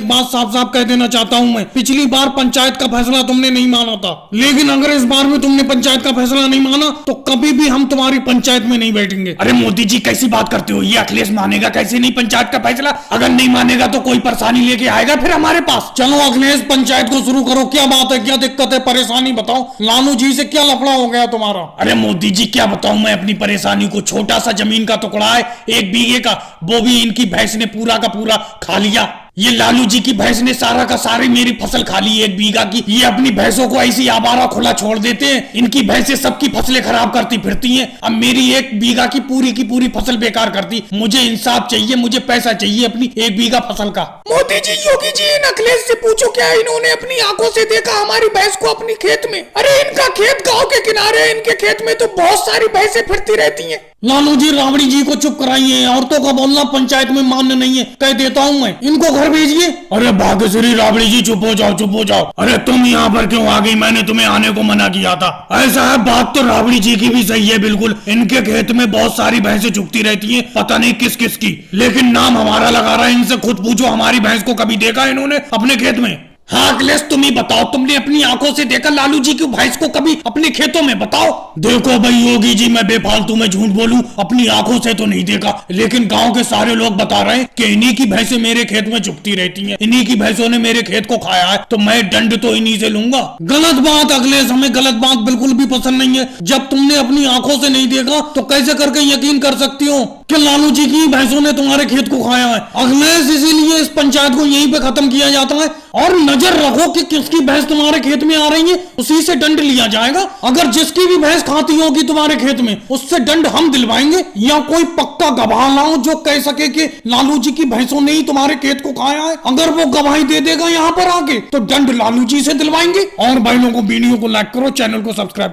एक बात साफ साफ कह देना चाहता हूँ मैं, पिछली बार पंचायत का फैसला तुमने नहीं माना था, लेकिन अगर इस बार में तुमने पंचायत का फैसला नहीं माना तो कभी भी हम तुम्हारी पंचायत में नहीं बैठेंगे। अरे मोदी जी कैसी बात करते हो, ये अखिलेश मानेगा कैसे नहीं पंचायत का फैसला? अगर नहीं मानेगा तो कोई परेशानी लेके आएगा फिर हमारे पास। चलो अखिलेश पंचायत को शुरू करो, क्या बात है, क्या दिक्कत है, परेशानी बताओ। लालू जी से क्या लफड़ा हो गया तुम्हारा? अरे मोदी जी क्या बताऊं मैं अपनी परेशानी को, छोटा सा जमीन का टुकड़ा है 1 बीघे का, वो भी इनकी भैंस ने पूरा का पूरा खा लिया। ये लालू जी की भैंस ने सारा का सारी मेरी फसल खा ली 1 बीघा की। ये अपनी भैंसों को ऐसी आवारा खुला छोड़ देते हैं, इनकी भैंसें सबकी फसलें खराब करती फिरती हैं। अब मेरी 1 बीघा की पूरी फसल बेकार करती। मुझे इंसाफ चाहिए, मुझे पैसा चाहिए अपनी 1 बीघा फसल का। मोदी जी, योगी जी, इन अखिलेश से पूछो क्या इन्होंने अपनी आंखों से देखा हमारी भैंस को अपनी खेत में? अरे इनका खेत गांव के किनारे, इनके खेत में तो बहुत सारी भैंसें फिरती रहती हैं। लालू जी राबड़ी जी को चुप कराइए, औरतों का बोलना पंचायत में मान्य नहीं है, कह देता हूँ मैं, इनको घर भेजिए। अरे भाग्यश्री राबड़ी जी चुप हो जाओ, चुप हो जाओ। अरे तुम यहाँ पर क्यों आ गई? मैंने तुम्हें आने को मना किया था। ऐसा है, बात तो राबड़ी जी की भी सही है बिल्कुल, इनके खेत में बहुत सारी भैंसें चुगती रहती हैं, पता नहीं किस किस की, लेकिन नाम हमारा लगा रहा है। इनसे खुद पूछो हमारी भैंस को कभी देखा इन्होंने अपने खेत में? हाँ अखिलेश तुम ही बताओ, तुमने अपनी आंखों से देखा लालू जी की भैंस को कभी अपने खेतों में? बताओ। देखो भाई योगी जी, मैं बेफालतू में झूठ बोलूं, अपनी आंखों से तो नहीं देखा, लेकिन गांव के सारे लोग बता रहे हैं कि इन्हीं की भैंसें मेरे खेत में चुगती रहती हैं, इन्हीं की भैंसों ने मेरे खेत को खाया है, तो मैं दंड तो इन्हीं से लूंगा। गलत बात अखिलेश, हमें गलत बात बिल्कुल भी पसंद नहीं है। जब तुमने अपनी आंखों से नहीं देखा तो कैसे करके यकीन कर सकती हो कि लालू जी की भैंसों ने तुम्हारे खेत को खाया है? अखिलेश इसीलिए इस पंचायत को यहीं पे खत्म किया जाता है, और नजर रखो कि किसकी भैंस तुम्हारे खेत में आ रही है, उसी से दंड लिया जाएगा। अगर जिसकी भी भैंस खाती होगी तुम्हारे खेत में, उससे दंड हम दिलवाएंगे, या कोई पक्का गवाह लाओ जो कह सके कि लालू जी की भैंसों ने ही तुम्हारे खेत को खाया है। अगर वो गवाही दे देगा यहाँ पर आके तो दंड लालू जी से दिलवाएंगे। और भाई लोगों को वीडियो को लाइक करो, चैनल को सब्सक्राइब करो।